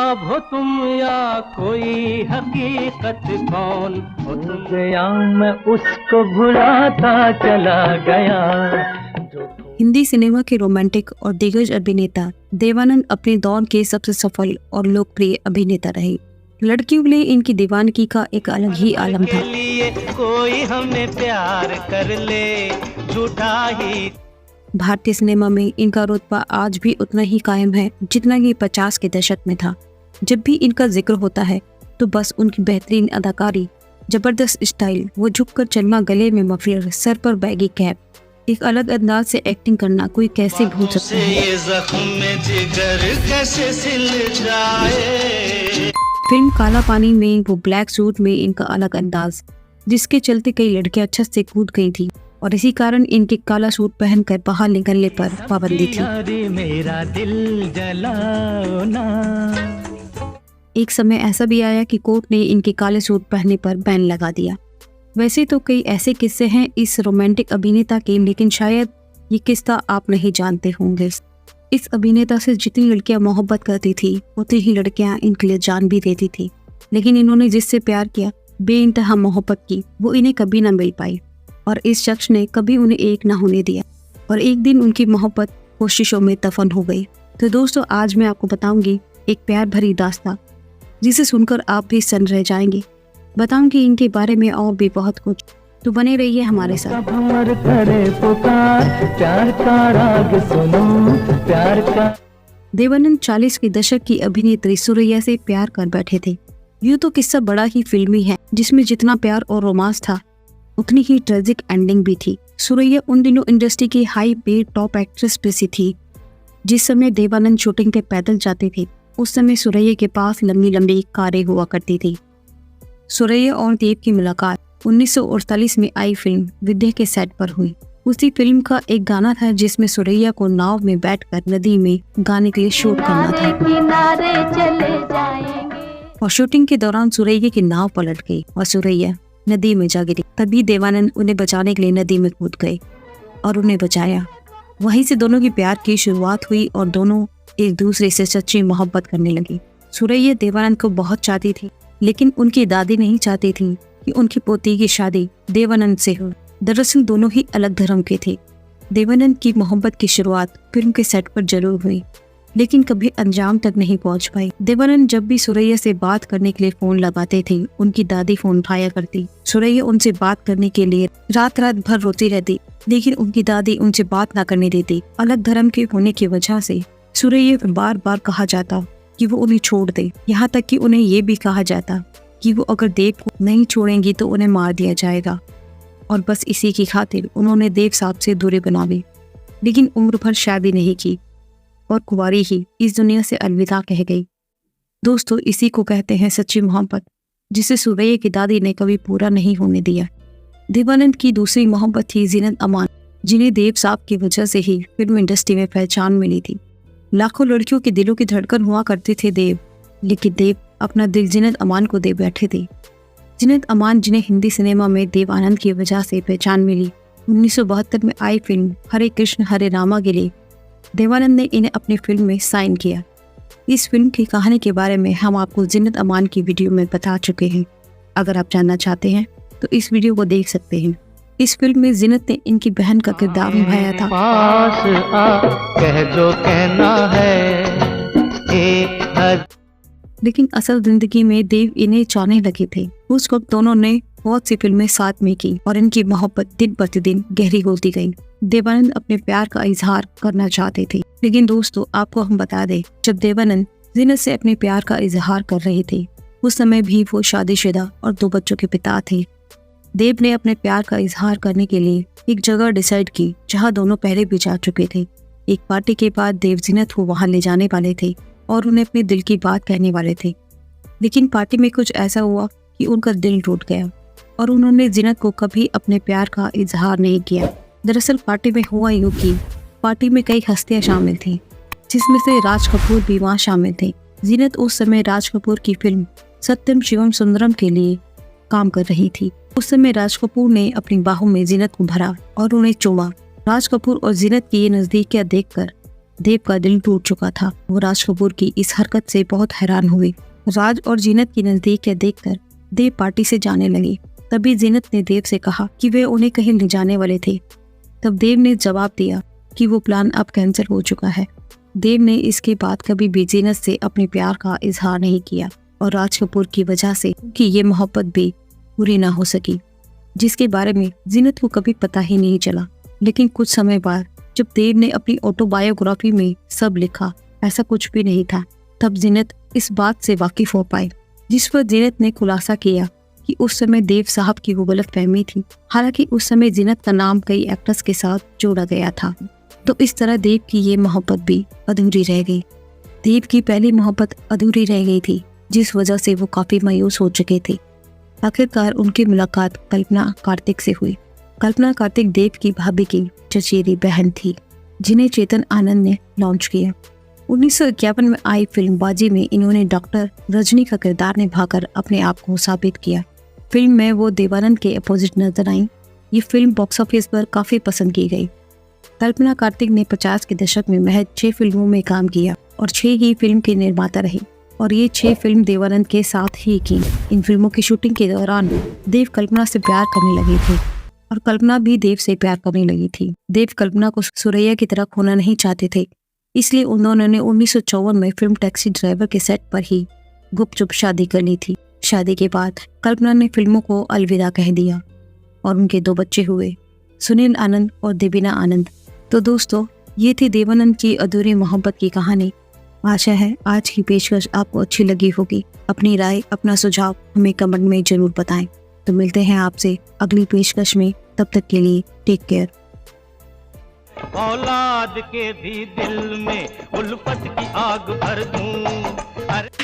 ख्वाब हो तुम या कोई हकीकत, कौन हो तुम? गया मैं उसको भुलाता चला गया। हिंदी सिनेमा के रोमांटिक और दिग्गज अभिनेता देवानंद अपने दौर के सबसे सफल और लोकप्रिय अभिनेता रहे। लड़कियों के लिए इनकी दीवानगी का एक अलग ही आलम था। कोई हमें प्यार कर ले, झूठा ही। भारतीय सिनेमा में इनका रुतबा आज भी उतना ही कायम है जितना कि 50 के दशक में था। जब भी इनका जिक्र होता है तो बस उनकी बेहतरीन अदाकारी, जबरदस्त स्टाइल, वो झुककर चलना, गले में मफलर, सर पर बैगी कैप, एक अलग अंदाज से एक्टिंग करना, कोई कैसे भूल सकता है। ये जख्म में जिगर कैसे सिल जाए। फिल्म काला पानी में वो ब्लैक सूट में इनका अलग अंदाज, जिसके चलते कई लड़कियां छत से कूद गई थी और इसी कारण इनके काला सूट पहनकर बाहर निकलने पर पाबंदी थी। मेरा दिल जलाओ ना। एक समय ऐसा भी आया कि कोर्ट ने इनके काले सूट पहनने पर बैन लगा दिया। वैसे तो कई ऐसे किस्से हैं इस रोमांटिक अभिनेता के, लेकिन शायद ये किस्सा आप नहीं जानते होंगे। इस अभिनेता से जितनी लड़कियां मोहब्बत करती थी उतनी ही लड़कियां इनके लिए जान भी देती थी, लेकिन इन्होंने जिससे प्यार किया, बेइंतहा मोहब्बत की, वो इन्हें कभी ना मिल पाई और इस शख्स ने कभी उन्हें एक ना होने दिया और एक दिन उनकी मोहब्बत कोशिशों में दफन हो गई। तो दोस्तों, आज मैं आपको बताऊंगी एक प्यार भरी दास्तां जिसे सुनकर आप भी सन रह जाएंगे। बताऊंगी इनके बारे में और भी बहुत कुछ, तो बने रहिए हमारे साथ। प्यार का राग सुनो, प्यार का। देवानंद 40 के दशक की अभिनेत्री सुरैया से प्यार कर बैठे थे। यूँ तो किस्सा बड़ा ही फिल्मी है, जिसमें जितना प्यार और रोमांस था उतनी ही ट्रेजिक एंडिंग भी थी। सुरैया उन दिनों इंडस्ट्री की हाई पेड टॉप एक्ट्रेस पे सी थी। जिस समय देवानंद शूटिंग पे पैदल जाते थे, उस समय सुरैया के पास लंबी लंबी कारें हुआ करती थी। सुरैया और देव की मुलाकात 1948 में आई फिल्म विद्या के सेट पर हुई। उसी फिल्म का एक गाना था जिसमें सुरैया को नाव में बैठकर नदी में गाने के लिए शूट करना था और शूटिंग के दौरान सुरैया की नाव पलट गई और सुरैया नदी में जा गिरी। तभी देवानंद उन्हें बचाने के लिए नदी में कूद गए और उन्हें बचाया। वहीं से दोनों की प्यार की शुरुआत हुई और दोनों एक दूसरे से सच्ची मोहब्बत करने लगी। सुरैया देवानंद को बहुत चाहती थी, लेकिन उनकी दादी नहीं चाहती थी कि उनकी पोती की शादी देवानंद से हो। दरअसल दोनों ही अलग धर्म के थे। देवानंद की मोहब्बत की शुरुआत फिल्म के सेट पर जरूर हुई, लेकिन कभी अंजाम तक नहीं पहुंच पाई। देवानंद जब भी सुरैया से बात करने के लिए फोन लगाते थे, उनकी दादी फोन उठाया करती। सुरैया उनसे बात करने के लिए रात रात भर रोती रहती, लेकिन उनकी दादी उनसे बात ना करने देती। अलग धर्म के होने की वजह से सुरैया को बार बार कहा जाता कि वो उन्हें छोड़ दे। यहाँ तक कि उन्हें ये भी कहा जाता कि वो अगर देव को नहीं छोड़ेंगी तो उन्हें मार दिया जाएगा। और बस इसी की खातिर उन्होंने देव साहब से दूरी बना ली, लेकिन उम्र भर शादी नहीं की और कुंवारी ही इस दुनिया से अलविदा कह गई। दोस्तों, इसी को कहते हैं सच्ची मोहब्बत, जिसे सुरैया की दादी ने कभी पूरा नहीं होने दिया। देवानंद की दूसरी मोहब्बत थी जीनत अमान, जिन्हें देव साहब की वजह से ही फिल्म इंडस्ट्री में पहचान मिली थी। लाखों लड़कियों के दिलों की धड़कन हुआ करते थे देव, लेकिन देव अपना दिल जीनत अमान को दे बैठे थे। जीनत अमान, जिन्हें हिंदी सिनेमा में देव आनंद की वजह से पहचान मिली, 1972 में आई फिल्म हरे कृष्ण हरे रामा के लिए देवानंद ने इन्हें अपनी फिल्म में साइन किया। इस फिल्म की कहानी के बारे में हम आपको जीनत अमान की वीडियो में बता चुके हैं। अगर आप जानना चाहते हैं तो इस वीडियो को देख सकते हैं। इस फिल्म में जीनत ने इनकी बहन का किरदार निभाया था। पास आ, कह जो कहना है। लेकिन असल जिंदगी में देव इन्हें चाहने लगे थे। उस वक्त दोनों ने बहुत सी फिल्में साथ में की और इनकी मोहब्बत दिन प्रतिदिन गहरी होती गई। देवानंद अपने प्यार का इजहार करना चाहते थे, लेकिन दोस्तों आपको हम बता दें, जब देवानंद जीनत से अपने प्यार का इजहार कर रहे थे, उस समय भी वो शादीशुदा और 2 बच्चों के पिता थे। देव ने अपने प्यार का इजहार करने के लिए एक जगह डिसाइड की जहाँ दोनों पहले भी जा चुके थे। एक पार्टी के बाद देव जीनत को वहाँ ले जाने वाले थे और उन्हें अपने दिल की बात कहने वाले थे, लेकिन पार्टी में कुछ ऐसा हुआ कि उनका दिल टूट गया और उन्होंने जीनत को कभी अपने प्यार का इजहार नहीं किया। दरअसल पार्टी में हुआ यूं कि पार्टी में कई हस्तियां शामिल थी, जिसमें से राज कपूर भी वहाँ शामिल थे। जीनत उस समय राज कपूर की फिल्म सत्यम शिवम सुंदरम के लिए काम कर रही थी। उस समय राज कपूर ने अपनी बाहों में जीनत को भरा और उन्हें चूमा। राज कपूर और जीनत की ये नजदीकियां देखकर देव का दिल टूट चुका था। वो राज कपूर की इस हरकत से बहुत हैरान हुए। राज और जीनत की नजदीकियां देखकर देव पार्टी से जाने लगे। तभी जीनत ने देव से कहा कि वे उन्हें कहीं ले जाने वाले थे। तब देव ने जवाब दिया कि वो प्लान अब कैंसिल हो चुका है। देव ने इसके बाद कभी भी जीनत से अपने प्यार का इजहार नहीं किया और राज कपूर की वजह से कि ये मोहब्बत भी पूरी ना हो सकी, जिसके बारे में जीनत को कभी पता ही नहीं चला। लेकिन कुछ समय बाद जब देव ने अपनी ऑटोबायोग्राफी में सब लिखा, ऐसा कुछ भी नहीं था, तब जीनत इस बात से वाकिफ हो पाई, जिस पर जीनत ने खुलासा किया कि उस समय देव साहब की वो गलतफहमी थी। हालांकि उस समय जीनत का नाम कई एक्ट्रेस के साथ जोड़ा गया था। तो इस तरह देव की ये मोहब्बत भी अधूरी रह गई। देव की पहली मोहब्बत अधूरी रह गई थी, जिस वजह से वो काफी मायूस हो चुके थे। आखिरकार उनकी मुलाकात कल्पना कार्तिक से हुई। कल्पना कार्तिक देव की भाभी की चचेरी बहन थी, जिन्हें चेतन आनंद ने लॉन्च किया। 1951 में आई फिल्म बाजी में इन्होंने डॉक्टर रजनी का किरदार निभाकर अपने आप को साबित किया। फिल्म में वो देवानंद के अपोजिट नजर आई। ये फिल्म बॉक्स ऑफिस पर काफी पसंद की गई। कल्पना कार्तिक ने 50 के दशक में महज 6 फिल्मों में काम किया और 6 ही फिल्म के निर्माता रही, और ये 6 फिल्म देवानंद के साथ ही की। इन फिल्मों की शूटिंग के दौरान देव कल्पना से प्यार करने लगे थे और कल्पना भी देव से प्यार करने लगी थी। देव कल्पना को सुरैया की तरह खोना नहीं चाहते थे, इसलिए उन दोनों ने 1954 में फिल्म टैक्सी ड्राइवर के सेट पर ही गुपचुप शादी कर ली थी। शादी के बाद कल्पना ने फिल्मों को अलविदा कह दिया और उनके 2 बच्चे हुए, सुनील आनंद और देवीना आनंद। तो दोस्तों, ये थी देवानंद की अधूरी मोहब्बत की कहानी। आशा है आज की पेशकश आपको अच्छी लगी होगी। अपनी राय, अपना सुझाव हमें कमेंट में जरूर बताएं। तो मिलते हैं आपसे अगली पेशकश में, तब तक के लिए टेक केयर। औलाद के भी दिल में उल्फत की आग भर दूं।